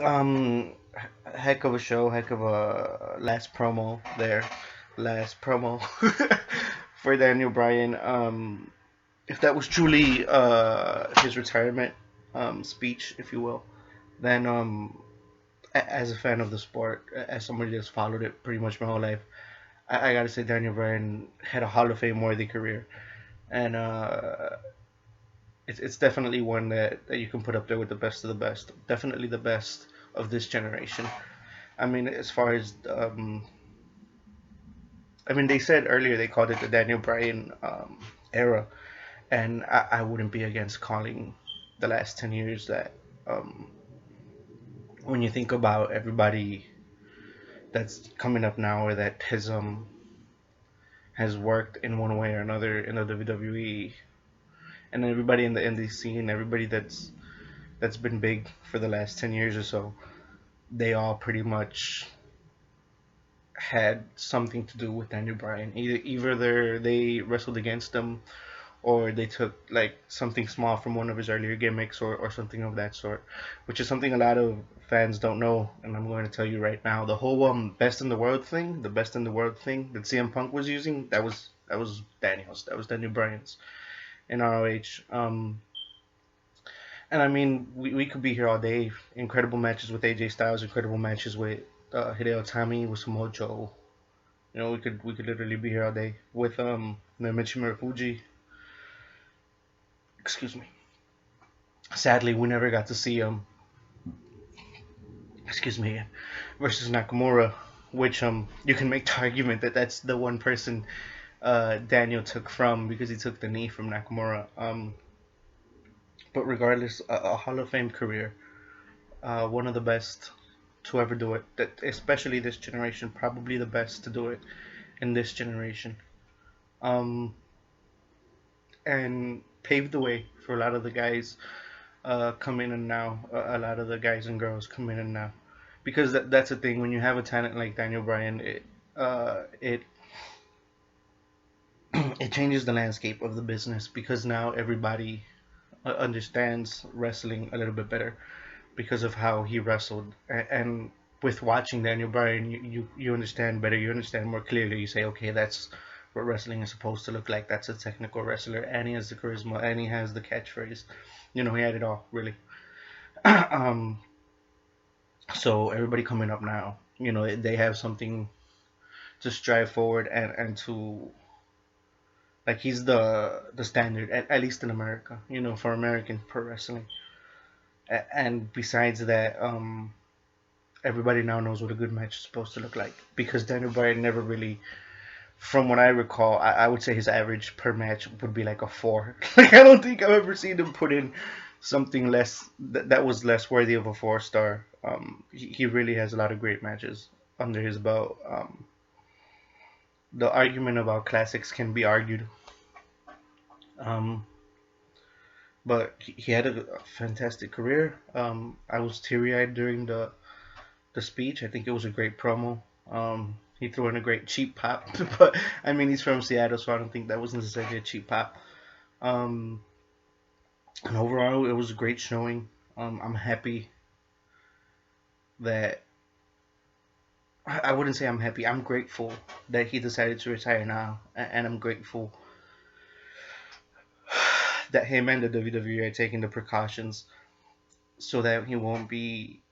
Um, Heck of a show, heck of a last promo there, last promo for Daniel Bryan. If that was truly his retirement speech, if you will, then as a fan of the sport, as somebody that's followed it pretty much my whole life, I gotta say Daniel Bryan had a Hall of Fame worthy career, and it's definitely one that you can put up there with the best of the best. Definitely the best of this generation. I mean, as far as I mean, they said earlier they called it the Daniel Bryan era, and I wouldn't be against calling the last 10 years that. Um, when you think about everybody that's coming up now or that has worked in one way or another in the WWE, and everybody in the indie scene, everybody that's been big for the last 10 years or so, they all pretty much had something to do with Daniel Bryan. Either they wrestled against him or they took like something small from one of his earlier gimmicks or something of that sort, which is something a lot of fans don't know, and I'm going to tell you right now. The whole best in the world thing, the best in the world thing that CM Punk was using, that was Daniel's, that was Daniel Bryan's in ROH. And I mean, we could be here all day. Incredible matches with AJ Styles, incredible matches with Hideo Itami, with Samoa Joe. You know, we could literally be here all day with Michi Fuji. Excuse me. Sadly, we never got to see excuse me, versus Nakamura, which you can make the argument that that's the one person Daniel took from because he took the knee from Nakamura. But regardless, a Hall of Fame career, one of the best to ever do it. That especially this generation, probably the best to do it in this generation. Um, and paved the way for a lot of the guys come in and now. A lot of the guys and girls come in and now, because that's the thing. When you have a talent like Daniel Bryan, it it changes the landscape of the business because now everybody understands wrestling a little bit better because of how he wrestled. And with watching Daniel Bryan, you understand better. You understand more clearly. You say, okay, that's what wrestling is supposed to look like. That's a technical wrestler, and he has the charisma, and he has the catchphrase. You know, he had it all really. um, so everybody coming up now, you know, they have something to strive forward and to like he's the standard at least in America, you know, for American pro wrestling. And besides that, everybody now knows what a good match is supposed to look like because Daniel Bryan never really, from what I recall, I would say his average per match would be like a 4. Like I don't think I've ever seen him put in something less that was less worthy of a 4 star. He really has a lot of great matches under his belt. The argument about classics can be argued, um, but he had a fantastic career. I was teary eyed during the speech. I think it was a great promo. He threw in a great cheap pop, but I mean he's from Seattle, so I don't think that was necessarily a cheap pop. Um, and overall, it was a great showing. I'm happy that I wouldn't say I'm happy. I'm grateful that he decided to retire now, and I'm grateful that him and the WWE are taking the precautions so that he won't be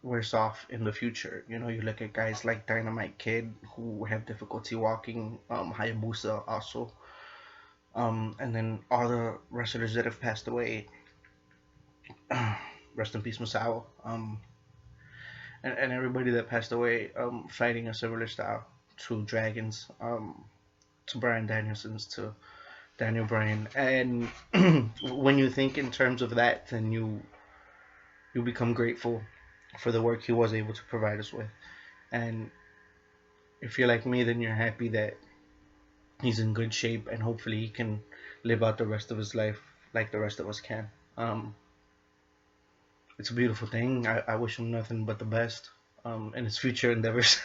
worse off in the future. You know, you look at guys like Dynamite Kid who have difficulty walking, Hayabusa also, and then all the wrestlers that have passed away. Rest in peace, Masao. And everybody that passed away fighting a similar style to Dragons, to Bryan Danielson's, to Daniel Bryan. And when you think in terms of that, then you become grateful for the work he was able to provide us with. And if you're like me, then you're happy that he's in good shape and hopefully he can live out the rest of his life like the rest of us can. Um, it's a beautiful thing. I wish him nothing but the best in his future endeavors.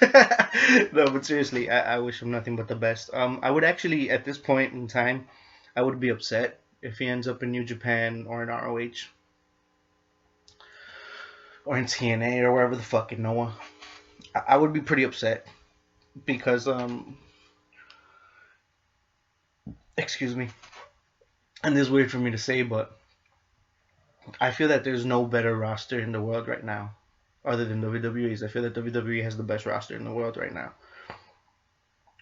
No, but seriously, I wish him nothing but the best. I would actually, at this point in time, I would be upset if he ends up in New Japan or in ROH. or in TNA or wherever the fuck in Noah, I would be pretty upset because excuse me, and this is weird for me to say, but I feel that there's no better roster in the world right now other than WWE's. I feel that WWE has the best roster in the world right now.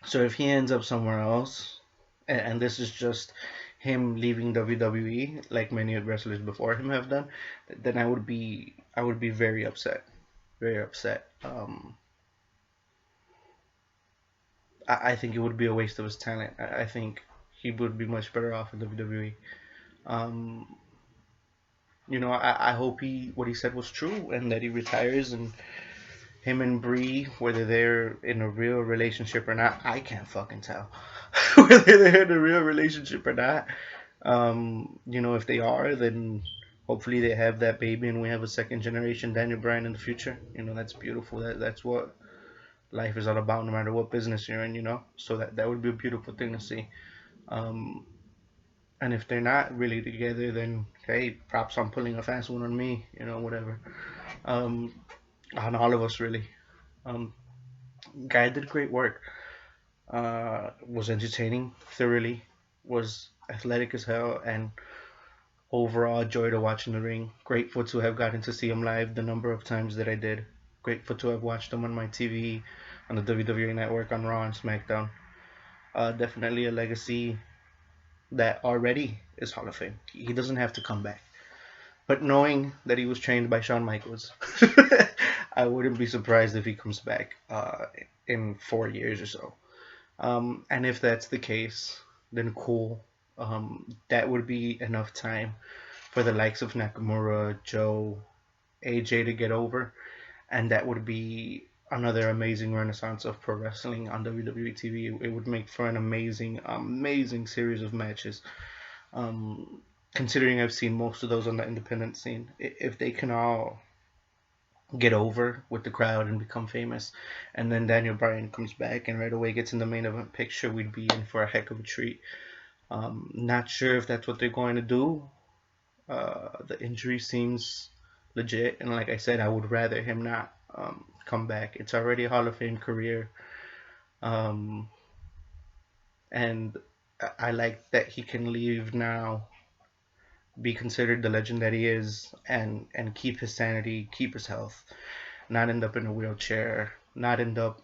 So if he ends up somewhere else, and this is just him leaving WWE, like many wrestlers before him have done, then I would be very upset, very upset. I think it would be a waste of his talent. I think he would be much better off in WWE. Um, I hope he what he said was true and that he retires and him and Bree, whether they're in a real relationship or not, I can't fucking tell. Whether they're in a real relationship or not. If they are, then hopefully they have that baby and we have a second generation Daniel Bryan in the future. That's beautiful. That's what life is all about, no matter what business you're in. So that would be a beautiful thing to see. Um, and if they're not really together, then hey, props on pulling a fast one on me. Whatever. Um, on all of us really. Um, Guy did great work. Was entertaining thoroughly. Was athletic as hell, and overall joy to watch in the ring. Grateful to have gotten to see him live the number of times that I did. Grateful to have watched him on my TV, on the WWE Network, on Raw and SmackDown. Definitely a legacy that already is Hall of Fame. He doesn't have to come back. But knowing that he was trained by Shawn Michaels, I wouldn't be surprised if he comes back in 4 years or so. And if that's the case, then cool. That would be enough time for the likes of Nakamura, Joe, AJ to get over, and that would be another amazing renaissance of pro wrestling on WWE TV. It would make for an amazing, amazing series of matches. Considering I've seen most of those on the independent scene, if they can all get over with the crowd and become famous, and then Daniel Bryan comes back and right away gets in the main event picture, we'd be in for a heck of a treat. Not sure if that's what they're going to do. The injury seems legit, and like I said, I would rather him not come back. It's already a Hall of Fame career, um, and I like that he can leave now, be considered the legend that he is, and keep his sanity, keep his health, not end up in a wheelchair, not end up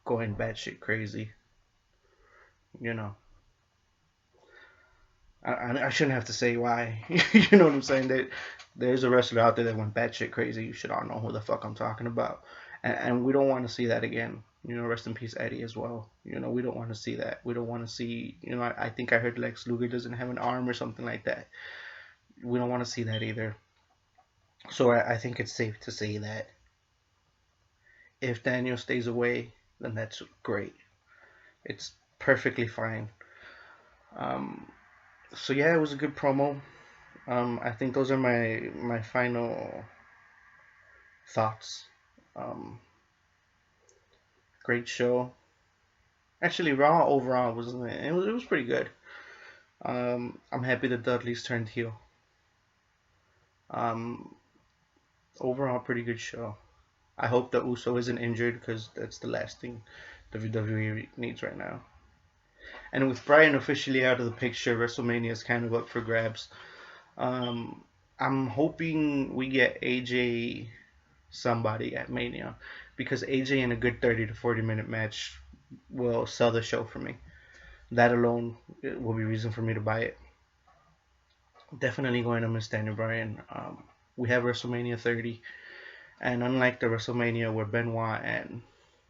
going batshit crazy. You know, I shouldn't have to say why. You know what I'm saying? There's a wrestler out there that went batshit crazy. You should all know who the fuck I'm talking about. And we don't want to see that again. Rest in peace, Eddie, as well. We don't want to see that. We don't want to see. I think I heard Lex Luger doesn't have an arm or something like that. We don't want to see that either. So I think it's safe to say that if Daniel stays away, then that's great. It's perfectly fine. Um, so yeah, it was a good promo. I think those are my final thoughts. Um, Great show. Actually, Raw overall it was pretty good. I'm happy that Dudley's turned heel. Um, Overall, pretty good show. I hope that Uso isn't injured because that's the last thing WWE needs right now. And with Bryan officially out of the picture, WrestleMania is kind of up for grabs. Um, I'm hoping we get AJ somebody at Mania because AJ in a good 30 to 40 minute match will sell the show for me. That alone will be reason for me to buy it. Definitely going to miss Daniel Bryan. We have WrestleMania 30, and unlike the WrestleMania where Benoit and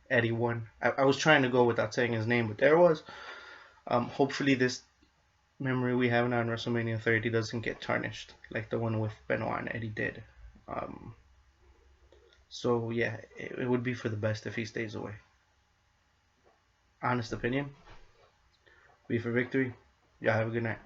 Eddie won, I was trying to go without saying his name, but there was. Hopefully, this memory we have now in WrestleMania 30 doesn't get tarnished like the one with Benoit and Eddie did. Um, so yeah, it would be for the best if he stays away. Honest opinion. Be for victory. Y'all have a good night.